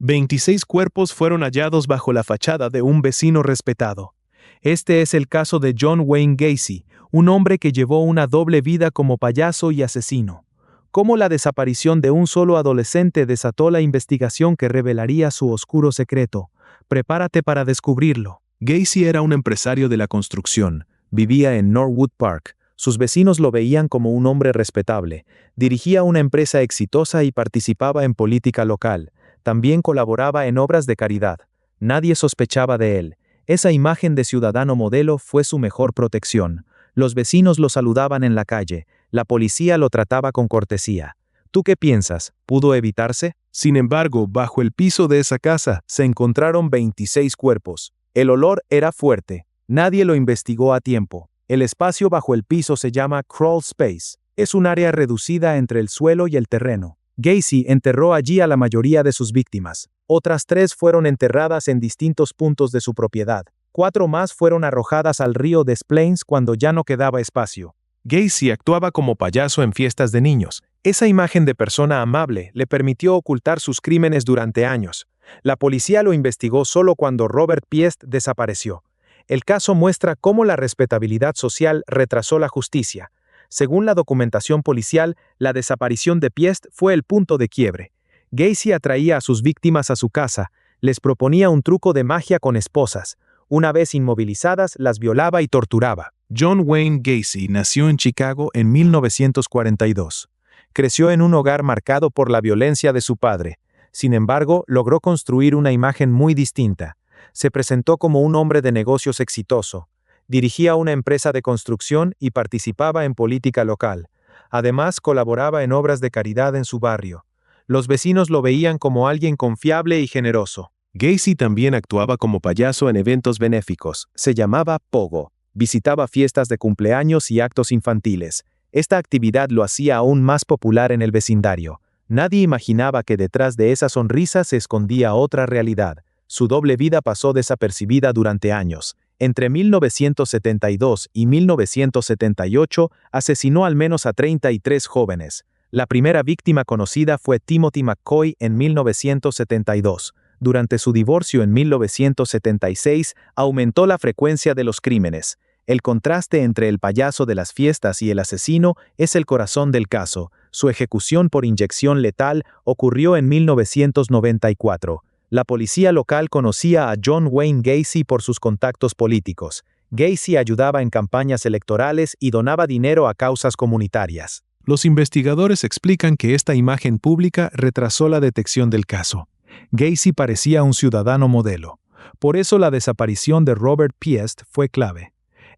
26 cuerpos fueron hallados bajo la fachada de un vecino respetado. Este es el caso de John Wayne Gacy, un hombre que llevó una doble vida como payaso y asesino. Cómo la desaparición de un solo adolescente desató la investigación que revelaría su oscuro secreto. Prepárate para descubrirlo. Gacy era un empresario de la construcción. Vivía en Norwood Park. Sus vecinos lo veían como un hombre respetable. Dirigía una empresa exitosa y participaba en política local. También colaboraba en obras de caridad. Nadie sospechaba de él. Esa imagen de ciudadano modelo fue su mejor protección. Los vecinos lo saludaban en la calle. La policía lo trataba con cortesía. ¿Tú qué piensas? ¿Pudo evitarse? Sin embargo, bajo el piso de esa casa se encontraron 26 cuerpos. El olor era fuerte. Nadie lo investigó a tiempo. El espacio bajo el piso se llama crawl space. Es un área reducida entre el suelo y el terreno. Gacy enterró allí a la mayoría de sus víctimas. Otras 3 fueron enterradas en distintos puntos de su propiedad. 4 más fueron arrojadas al río Des Plaines cuando ya no quedaba espacio. Gacy actuaba como payaso en fiestas de niños. Esa imagen de persona amable le permitió ocultar sus crímenes durante años. La policía lo investigó solo cuando Robert Piest desapareció. El caso muestra cómo la respetabilidad social retrasó la justicia. Según la documentación policial, la desaparición de Piest fue el punto de quiebre. Gacy atraía a sus víctimas a su casa, les proponía un truco de magia con esposas. Una vez inmovilizadas, las violaba y torturaba. John Wayne Gacy nació en Chicago en 1942. Creció en un hogar marcado por la violencia de su padre. Sin embargo, logró construir una imagen muy distinta. Se presentó como un hombre de negocios exitoso. Dirigía una empresa de construcción y participaba en política local. Además, colaboraba en obras de caridad en su barrio. Los vecinos lo veían como alguien confiable y generoso. Gacy también actuaba como payaso en eventos benéficos. Se llamaba Pogo. Visitaba fiestas de cumpleaños y actos infantiles. Esta actividad lo hacía aún más popular en el vecindario. Nadie imaginaba que detrás de esa sonrisa se escondía otra realidad. Su doble vida pasó desapercibida durante años. Entre 1972 y 1978 asesinó al menos a 33 jóvenes. La primera víctima conocida fue Timothy McCoy en 1972. Durante su divorcio en 1976 aumentó la frecuencia de los crímenes. El contraste entre el payaso de las fiestas y el asesino es el corazón del caso. Su ejecución por inyección letal ocurrió en 1994. La policía local conocía a John Wayne Gacy por sus contactos políticos. Gacy ayudaba en campañas electorales y donaba dinero a causas comunitarias. Los investigadores explican que esta imagen pública retrasó la detección del caso. Gacy parecía un ciudadano modelo. Por eso la desaparición de Robert Piest fue clave.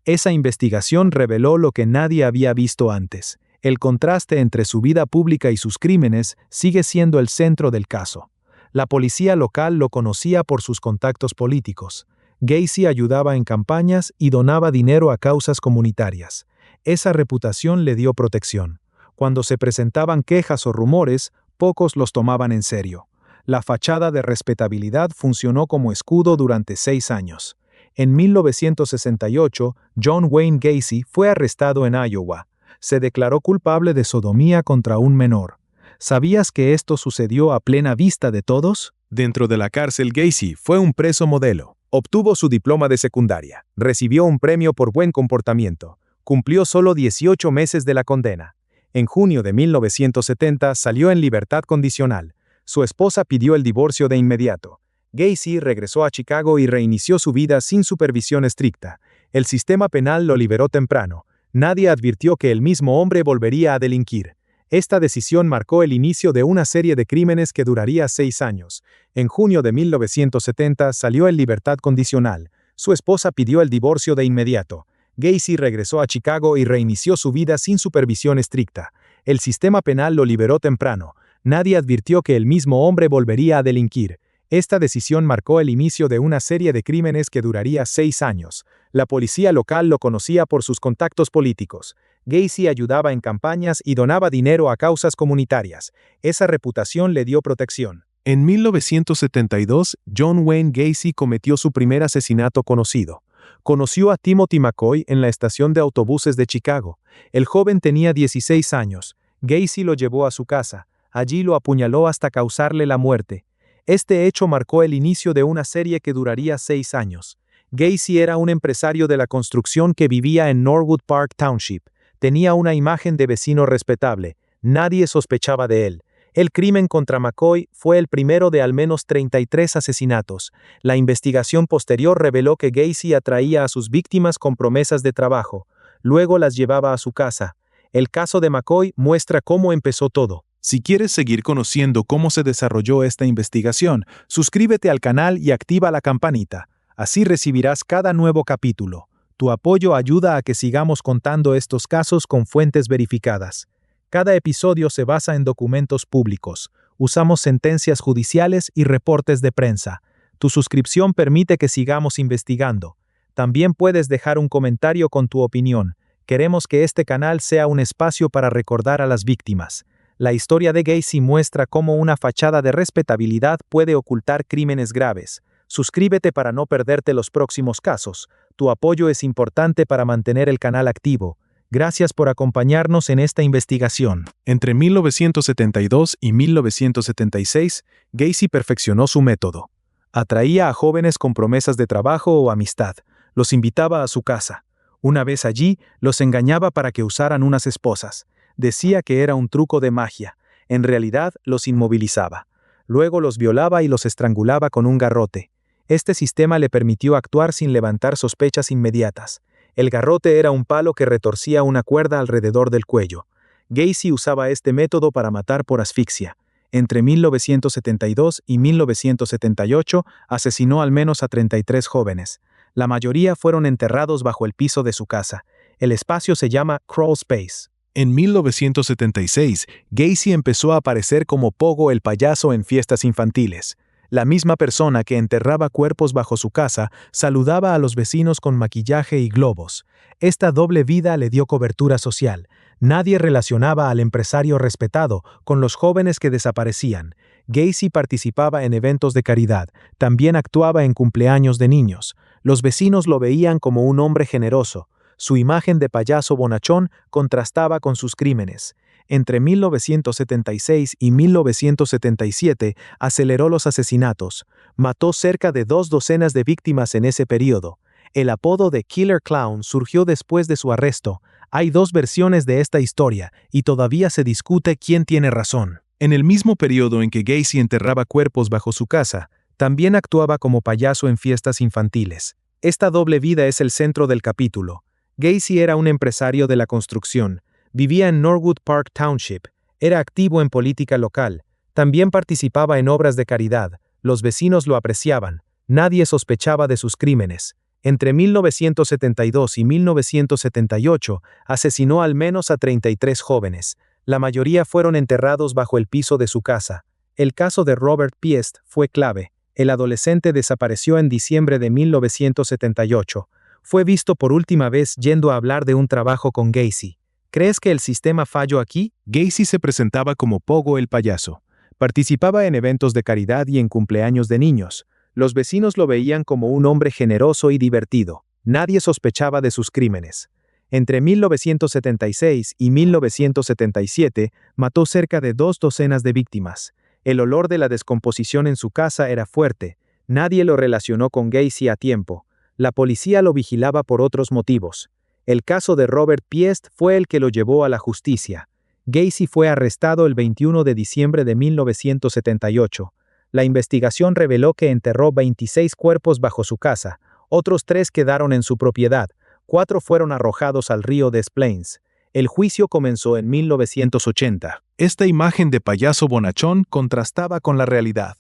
Esa investigación reveló lo que nadie había visto antes. El contraste entre su vida pública y sus crímenes sigue siendo el centro del caso. La policía local lo conocía por sus contactos políticos. Gacy ayudaba en campañas y donaba dinero a causas comunitarias. Esa reputación le dio protección. Cuando se presentaban quejas o rumores, pocos los tomaban en serio. La fachada de respetabilidad funcionó como escudo durante 6 años. En 1968, John Wayne Gacy fue arrestado en Iowa. Se declaró culpable de sodomía contra un menor. ¿Sabías que esto sucedió a plena vista de todos? Dentro de la cárcel, Gacy fue un preso modelo. Obtuvo su diploma de secundaria. Recibió un premio por buen comportamiento. Cumplió solo 18 meses de la condena. En junio de 1970 salió en libertad condicional. Su esposa pidió el divorcio de inmediato. Gacy regresó a Chicago y reinició su vida sin supervisión estricta. El sistema penal lo liberó temprano. Nadie advirtió que el mismo hombre volvería a delinquir. Esta decisión marcó el inicio de una serie de crímenes que duraría 6 años. En junio de 1970 salió en libertad condicional. Su esposa pidió el divorcio de inmediato. Gacy regresó a Chicago y reinició su vida sin supervisión estricta. El sistema penal lo liberó temprano. Nadie advirtió que el mismo hombre volvería a delinquir. Esta decisión marcó el inicio de una serie de crímenes que duraría 6 años. La policía local lo conocía por sus contactos políticos. Gacy ayudaba en campañas y donaba dinero a causas comunitarias. Esa reputación le dio protección. En 1972, John Wayne Gacy cometió su primer asesinato conocido. Conoció a Timothy McCoy en la estación de autobuses de Chicago. El joven tenía 16 años. Gacy lo llevó a su casa. Allí lo apuñaló hasta causarle la muerte. Este hecho marcó el inicio de una serie que duraría 6 años. Gacy era un empresario de la construcción que vivía en Norwood Park Township. Tenía una imagen de vecino respetable. Nadie sospechaba de él. El crimen contra McCoy fue el primero de al menos 33 asesinatos. La investigación posterior reveló que Gacy atraía a sus víctimas con promesas de trabajo. Luego las llevaba a su casa. El caso de McCoy muestra cómo empezó todo. Si quieres seguir conociendo cómo se desarrolló esta investigación, suscríbete al canal y activa la campanita. Así recibirás cada nuevo capítulo. Tu apoyo ayuda a que sigamos contando estos casos con fuentes verificadas. Cada episodio se basa en documentos públicos. Usamos sentencias judiciales y reportes de prensa. Tu suscripción permite que sigamos investigando. También puedes dejar un comentario con tu opinión. Queremos que este canal sea un espacio para recordar a las víctimas. La historia de Gacy muestra cómo una fachada de respetabilidad puede ocultar crímenes graves. Suscríbete para no perderte los próximos casos. Tu apoyo es importante para mantener el canal activo. Gracias por acompañarnos en esta investigación. Entre 1972 y 1976, Gacy perfeccionó su método. Atraía a jóvenes con promesas de trabajo o amistad. Los invitaba a su casa. Una vez allí, los engañaba para que usaran unas esposas. Decía que era un truco de magia. En realidad, los inmovilizaba. Luego los violaba y los estrangulaba con un garrote. Este sistema le permitió actuar sin levantar sospechas inmediatas. El garrote era un palo que retorcía una cuerda alrededor del cuello. Gacy usaba este método para matar por asfixia. Entre 1972 y 1978 asesinó al menos a 33 jóvenes. La mayoría fueron enterrados bajo el piso de su casa. El espacio se llama crawl space. En 1976, Gacy empezó a aparecer como Pogo el payaso en fiestas infantiles. La misma persona que enterraba cuerpos bajo su casa saludaba a los vecinos con maquillaje y globos. Esta doble vida le dio cobertura social. Nadie relacionaba al empresario respetado con los jóvenes que desaparecían. Gacy participaba en eventos de caridad. También actuaba en cumpleaños de niños. Los vecinos lo veían como un hombre generoso. Su imagen de payaso bonachón contrastaba con sus crímenes. Entre 1976 y 1977 aceleró los asesinatos. Mató cerca de 2 docenas de víctimas en ese periodo. El apodo de Killer Clown surgió después de su arresto. Hay 2 versiones de esta historia, y todavía se discute quién tiene razón. En el mismo periodo en que Gacy enterraba cuerpos bajo su casa, también actuaba como payaso en fiestas infantiles. Esta doble vida es el centro del capítulo. Gacy era un empresario de la construcción. Vivía en Norwood Park Township. Era activo en política local. También participaba en obras de caridad. Los vecinos lo apreciaban. Nadie sospechaba de sus crímenes. Entre 1972 y 1978 asesinó al menos a 33 jóvenes. La mayoría fueron enterrados bajo el piso de su casa. El caso de Robert Piest fue clave. El adolescente desapareció en diciembre de 1978. Fue visto por última vez yendo a hablar de un trabajo con Gacy. ¿Crees que el sistema falló aquí? Gacy se presentaba como Pogo el payaso. Participaba en eventos de caridad y en cumpleaños de niños. Los vecinos lo veían como un hombre generoso y divertido. Nadie sospechaba de sus crímenes. Entre 1976 y 1977 mató cerca de 2 docenas de víctimas. El olor de la descomposición en su casa era fuerte. Nadie lo relacionó con Gacy a tiempo. La policía lo vigilaba por otros motivos. El caso de Robert Piest fue el que lo llevó a la justicia. Gacy fue arrestado el 21 de diciembre de 1978. La investigación reveló que enterró 26 cuerpos bajo su casa. Otros 3 quedaron en su propiedad. 4 fueron arrojados al río Des Plaines. El juicio comenzó en 1980. Esta imagen de payaso bonachón contrastaba con la realidad.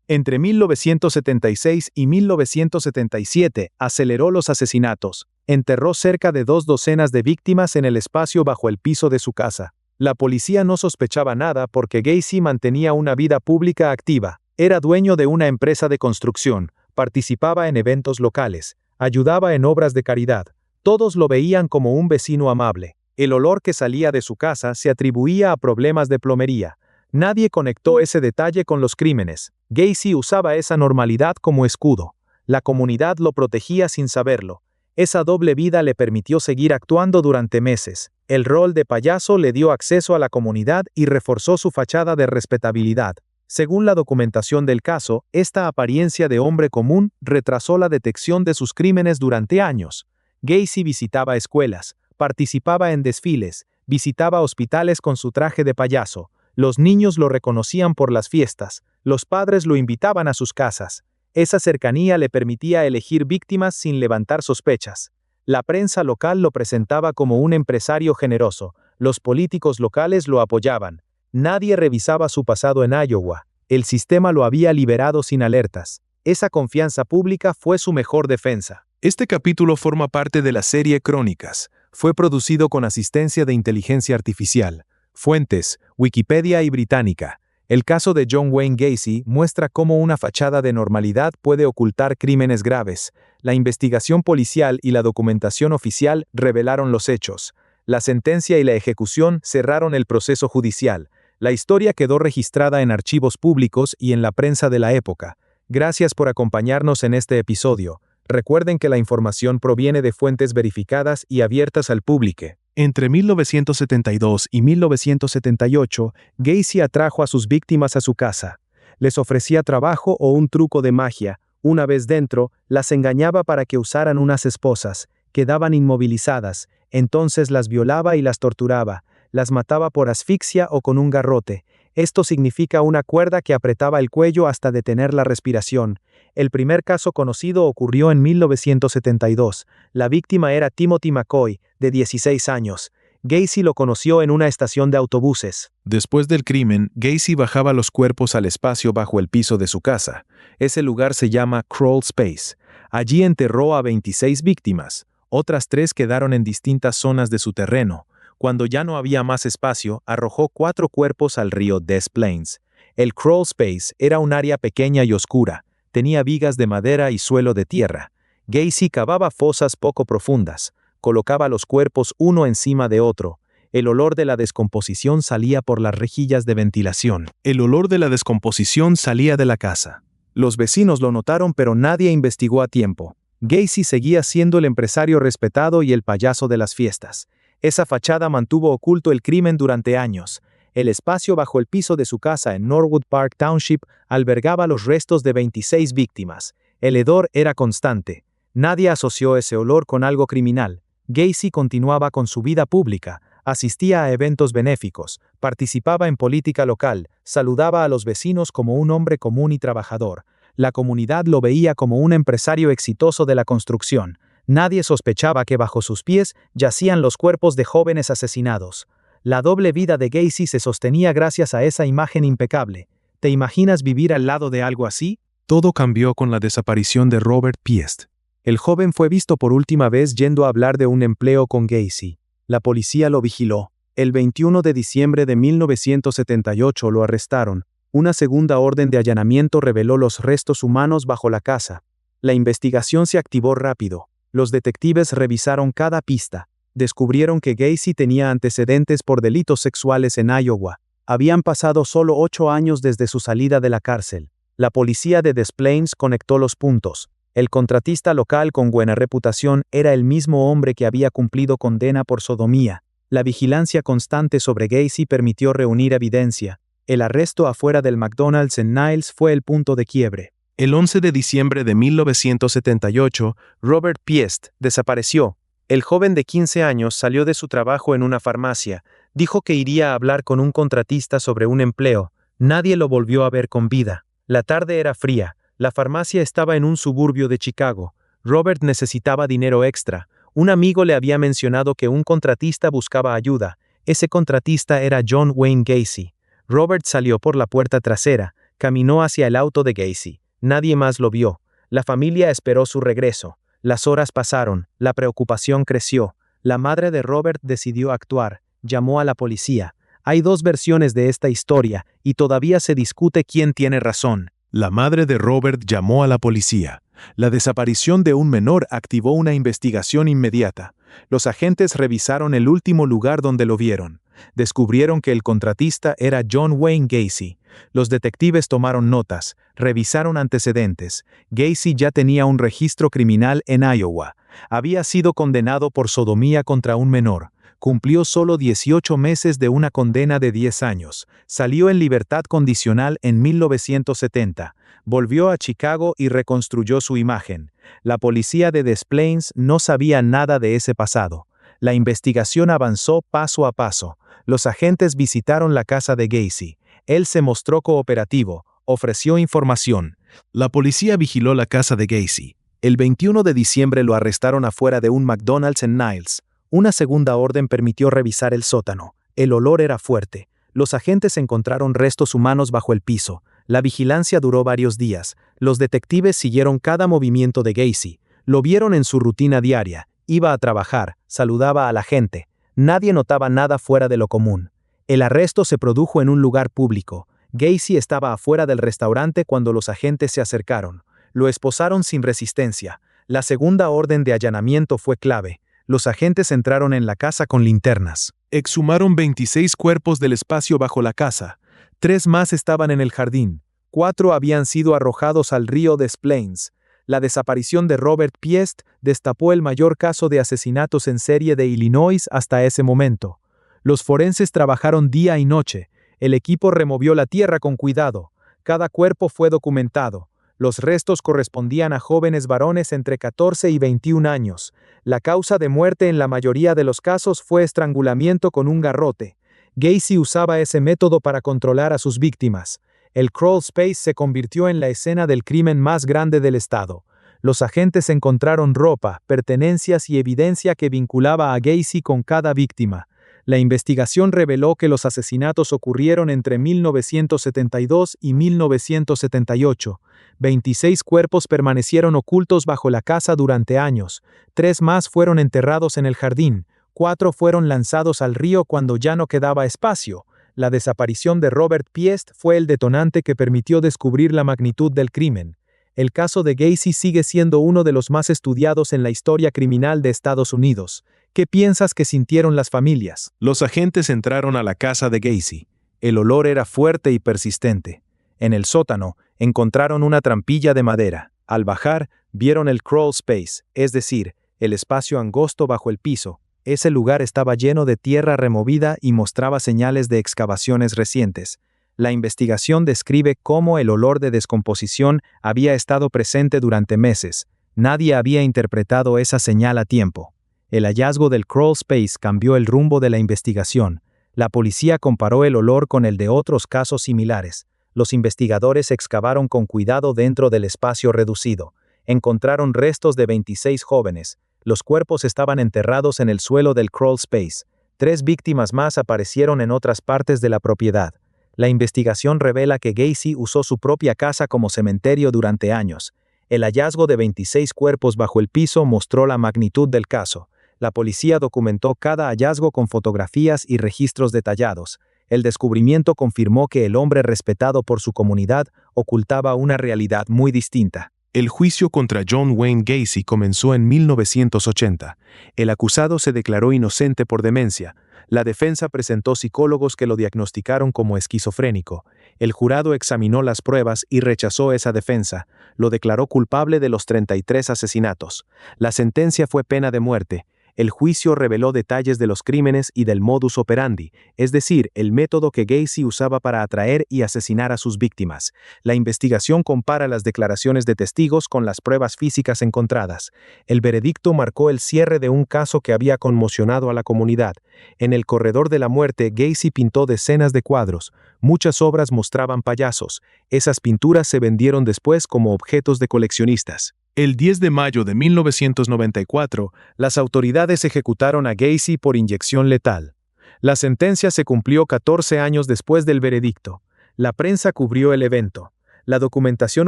Entre 1976 y 1977 aceleró los asesinatos. Enterró cerca de 2 docenas de víctimas en el espacio bajo el piso de su casa. La policía no sospechaba nada porque Gacy mantenía una vida pública activa. Era dueño de una empresa de construcción, participaba en eventos locales, ayudaba en obras de caridad. Todos lo veían como un vecino amable. El olor que salía de su casa se atribuía a problemas de plomería. Nadie conectó ese detalle con los crímenes. Gacy usaba esa normalidad como escudo. La comunidad lo protegía sin saberlo. Esa doble vida le permitió seguir actuando durante meses. El rol de payaso le dio acceso a la comunidad y reforzó su fachada de respetabilidad. Según la documentación del caso, esta apariencia de hombre común retrasó la detección de sus crímenes durante años. Gacy visitaba escuelas, participaba en desfiles, visitaba hospitales con su traje de payaso. Los niños lo reconocían por las fiestas, los padres lo invitaban a sus casas. Esa cercanía le permitía elegir víctimas sin levantar sospechas. La prensa local lo presentaba como un empresario generoso, los políticos locales lo apoyaban. Nadie revisaba su pasado en Iowa. El sistema lo había liberado sin alertas. Esa confianza pública fue su mejor defensa. Este capítulo forma parte de la serie Crónicas. Fue producido con asistencia de inteligencia artificial. Fuentes: Wikipedia y Británica. El caso de John Wayne Gacy muestra cómo una fachada de normalidad puede ocultar crímenes graves. La investigación policial y la documentación oficial revelaron los hechos. La sentencia y la ejecución cerraron el proceso judicial. La historia quedó registrada en archivos públicos y en la prensa de la época. Gracias por acompañarnos en este episodio. Recuerden que la información proviene de fuentes verificadas y abiertas al público. Entre 1972 y 1978, Gacy atrajo a sus víctimas a su casa. Les ofrecía trabajo o un truco de magia. Una vez dentro, las engañaba para que usaran unas esposas. Quedaban inmovilizadas. Entonces las violaba y las torturaba. Las mataba por asfixia o con un garrote. Esto significa una cuerda que apretaba el cuello hasta detener la respiración. El primer caso conocido ocurrió en 1972. La víctima era Timothy McCoy, de 16 años. Gacy lo conoció en una estación de autobuses. Después del crimen, Gacy bajaba los cuerpos al espacio bajo el piso de su casa. Ese lugar se llama Crawl Space. Allí enterró a 26 víctimas. Otras 3 quedaron en distintas zonas de su terreno. Cuando ya no había más espacio, arrojó 4 cuerpos al río Des Plaines. El Crawl Space era un área pequeña y oscura. Tenía vigas de madera y suelo de tierra. Gacy cavaba fosas poco profundas. Colocaba los cuerpos uno encima de otro. El olor de la descomposición salía por las rejillas de ventilación. El olor de la descomposición salía de la casa. Los vecinos lo notaron, pero nadie investigó a tiempo. Gacy seguía siendo el empresario respetado y el payaso de las fiestas. Esa fachada mantuvo oculto el crimen durante años. El espacio bajo el piso de su casa en Norwood Park Township albergaba los restos de 26 víctimas. El hedor era constante. Nadie asoció ese olor con algo criminal. Gacy continuaba con su vida pública, asistía a eventos benéficos, participaba en política local, saludaba a los vecinos como un hombre común y trabajador. La comunidad lo veía como un empresario exitoso de la construcción. Nadie sospechaba que bajo sus pies yacían los cuerpos de jóvenes asesinados. La doble vida de Gacy se sostenía gracias a esa imagen impecable. ¿Te imaginas vivir al lado de algo así? Todo cambió con la desaparición de Robert Piest. El joven fue visto por última vez yendo a hablar de un empleo con Gacy. La policía lo vigiló. El 21 de diciembre de 1978 lo arrestaron. Una segunda orden de allanamiento reveló los restos humanos bajo la casa. La investigación se activó rápido. Los detectives revisaron cada pista. Descubrieron que Gacy tenía antecedentes por delitos sexuales en Iowa. Habían pasado solo 8 años desde su salida de la cárcel. La policía de Des Plaines conectó los puntos. El contratista local con buena reputación era el mismo hombre que había cumplido condena por sodomía. La vigilancia constante sobre Gacy permitió reunir evidencia. El arresto afuera del McDonald's en Niles fue el punto de quiebre. El 11 de diciembre de 1978, Robert Piest desapareció. El joven de 15 años salió de su trabajo en una farmacia. Dijo que iría a hablar con un contratista sobre un empleo. Nadie lo volvió a ver con vida. La tarde era fría. La farmacia estaba en un suburbio de Chicago. Robert necesitaba dinero extra. Un amigo le había mencionado que un contratista buscaba ayuda. Ese contratista era John Wayne Gacy. Robert salió por la puerta trasera. Caminó hacia el auto de Gacy. Nadie más lo vio. La familia esperó su regreso. Las horas pasaron. La preocupación creció. La madre de Robert decidió actuar. Llamó a la policía. Hay 2 versiones de esta historia, y todavía se discute quién tiene razón. La madre de Robert llamó a la policía. La desaparición de un menor activó una investigación inmediata. Los agentes revisaron el último lugar donde lo vieron. Descubrieron que el contratista era John Wayne Gacy. Los detectives tomaron notas, revisaron antecedentes. Gacy ya tenía un registro criminal en Iowa. Había sido condenado por sodomía contra un menor. Cumplió solo 18 meses de una condena de 10 años. Salió en libertad condicional en 1970. Volvió a Chicago y reconstruyó su imagen. La policía de Des Plaines no sabía nada de ese pasado. La investigación avanzó paso a paso. Los agentes visitaron la casa de Gacy. Él se mostró cooperativo, ofreció información. La policía vigiló la casa de Gacy. El 21 de diciembre lo arrestaron afuera de un McDonald's en Niles. Una segunda orden permitió revisar el sótano. El olor era fuerte. Los agentes encontraron restos humanos bajo el piso. La vigilancia duró varios días. Los detectives siguieron cada movimiento de Gacy. Lo vieron en su rutina diaria. Iba a trabajar, saludaba a la gente. Nadie notaba nada fuera de lo común. El arresto se produjo en un lugar público. Gacy estaba afuera del restaurante cuando los agentes se acercaron. Lo esposaron sin resistencia. La segunda orden de allanamiento fue clave. Los agentes entraron en la casa con linternas. Exhumaron 26 cuerpos del espacio bajo la casa. 3 más estaban en el jardín. 4 habían sido arrojados al río Des Plaines. La desaparición de Robert Piest destapó el mayor caso de asesinatos en serie de Illinois hasta ese momento. Los forenses trabajaron día y noche. El equipo removió la tierra con cuidado. Cada cuerpo fue documentado. Los restos correspondían a jóvenes varones entre 14 y 21 años. La causa de muerte en la mayoría de los casos fue estrangulamiento con un garrote. Gacy usaba ese método para controlar a sus víctimas. El crawl space se convirtió en la escena del crimen más grande del estado. Los agentes encontraron ropa, pertenencias y evidencia que vinculaba a Gacy con cada víctima. La investigación reveló que los asesinatos ocurrieron entre 1972 y 1978. 26 cuerpos permanecieron ocultos bajo la casa durante años. 3 más fueron enterrados en el jardín. 4 fueron lanzados al río cuando ya no quedaba espacio. La desaparición de Robert Piest fue el detonante que permitió descubrir la magnitud del crimen. El caso de Gacy sigue siendo uno de los más estudiados en la historia criminal de Estados Unidos. ¿Qué piensas que sintieron las familias? Los agentes entraron a la casa de Gacy. El olor era fuerte y persistente. En el sótano, encontraron una trampilla de madera. Al bajar, vieron el crawl space, es decir, el espacio angosto bajo el piso. Ese lugar estaba lleno de tierra removida y mostraba señales de excavaciones recientes. La investigación describe cómo el olor de descomposición había estado presente durante meses. Nadie había interpretado esa señal a tiempo. El hallazgo del crawl space cambió el rumbo de la investigación. La policía comparó el olor con el de otros casos similares. Los investigadores excavaron con cuidado dentro del espacio reducido. Encontraron restos de 26 jóvenes. Los cuerpos estaban enterrados en el suelo del crawl space. 3 víctimas más aparecieron en otras partes de la propiedad. La investigación revela que Gacy usó su propia casa como cementerio durante años. El hallazgo de 26 cuerpos bajo el piso mostró la magnitud del caso. La policía documentó cada hallazgo con fotografías y registros detallados. El descubrimiento confirmó que el hombre respetado por su comunidad ocultaba una realidad muy distinta. El juicio contra John Wayne Gacy comenzó en 1980. El acusado se declaró inocente por demencia. La defensa presentó psicólogos que lo diagnosticaron como esquizofrénico. El jurado examinó las pruebas y rechazó esa defensa. Lo declaró culpable de los 33 asesinatos. La sentencia fue pena de muerte. El juicio reveló detalles de los crímenes y del modus operandi, es decir, el método que Gacy usaba para atraer y asesinar a sus víctimas. La investigación compara las declaraciones de testigos con las pruebas físicas encontradas. El veredicto marcó el cierre de un caso que había conmocionado a la comunidad. En el corredor de la muerte, Gacy pintó decenas de cuadros. Muchas obras mostraban payasos. Esas pinturas se vendieron después como objetos de coleccionistas. El 10 de mayo de 1994, las autoridades ejecutaron a Gacy por inyección letal. La sentencia se cumplió 14 años después del veredicto. La prensa cubrió el evento. La documentación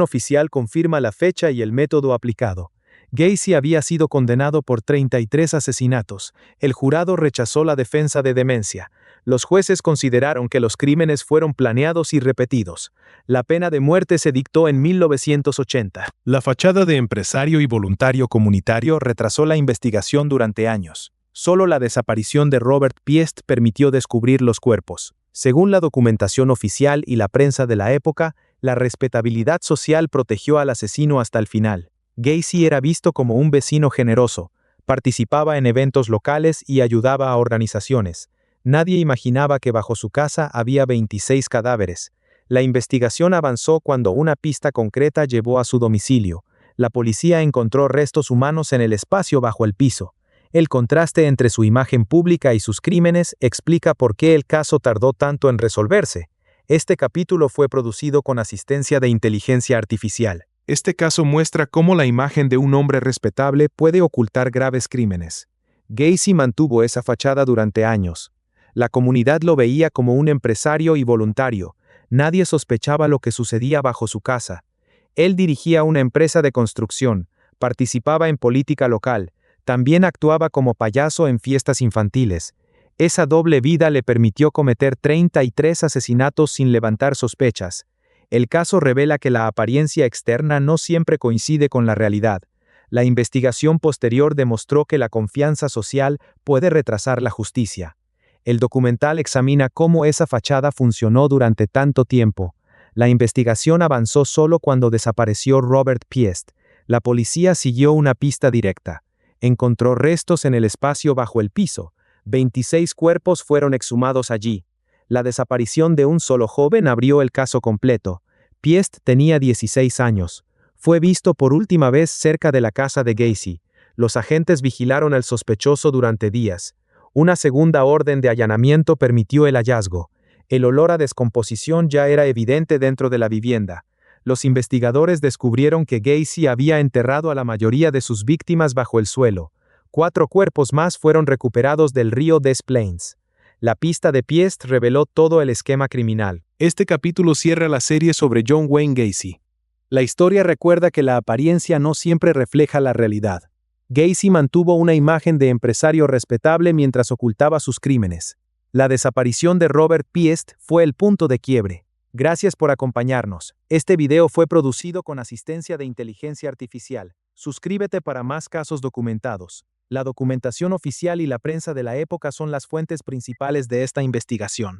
oficial confirma la fecha y el método aplicado. Gacy había sido condenado por 33 asesinatos. El jurado rechazó la defensa de demencia. Los jueces consideraron que los crímenes fueron planeados y repetidos. La pena de muerte se dictó en 1980. La fachada de empresario y voluntario comunitario retrasó la investigación durante años. Solo la desaparición de Robert Piest permitió descubrir los cuerpos. Según la documentación oficial y la prensa de la época, la respetabilidad social protegió al asesino hasta el final. Gacy era visto como un vecino generoso. Participaba en eventos locales y ayudaba a organizaciones. Nadie imaginaba que bajo su casa había 26 cadáveres. La investigación avanzó cuando una pista concreta llevó a su domicilio. La policía encontró restos humanos en el espacio bajo el piso. El contraste entre su imagen pública y sus crímenes explica por qué el caso tardó tanto en resolverse. Este capítulo fue producido con asistencia de inteligencia artificial. Este caso muestra cómo la imagen de un hombre respetable puede ocultar graves crímenes. Gacy mantuvo esa fachada durante años. La comunidad lo veía como un empresario y voluntario. Nadie sospechaba lo que sucedía bajo su casa. Él dirigía una empresa de construcción, participaba en política local, también actuaba como payaso en fiestas infantiles. Esa doble vida le permitió cometer 33 asesinatos sin levantar sospechas. El caso revela que la apariencia externa no siempre coincide con la realidad. La investigación posterior demostró que la confianza social puede retrasar la justicia. El documental examina cómo esa fachada funcionó durante tanto tiempo. La investigación avanzó solo cuando desapareció Robert Piest. La policía siguió una pista directa. Encontró restos en el espacio bajo el piso. 26 cuerpos fueron exhumados allí. La desaparición de un solo joven abrió el caso completo. Piest tenía 16 años. Fue visto por última vez cerca de la casa de Gacy. Los agentes vigilaron al sospechoso durante días. Una segunda orden de allanamiento permitió el hallazgo. El olor a descomposición ya era evidente dentro de la vivienda. Los investigadores descubrieron que Gacy había enterrado a la mayoría de sus víctimas bajo el suelo. 4 cuerpos más fueron recuperados del río Des Plaines. La pista de Piest reveló todo el esquema criminal. Este capítulo cierra la serie sobre John Wayne Gacy. La historia recuerda que la apariencia no siempre refleja la realidad. Gacy mantuvo una imagen de empresario respetable mientras ocultaba sus crímenes. La desaparición de Robert Piest fue el punto de quiebre. Gracias por acompañarnos. Este video fue producido con asistencia de inteligencia artificial. Suscríbete para más casos documentados. La documentación oficial y la prensa de la época son las fuentes principales de esta investigación.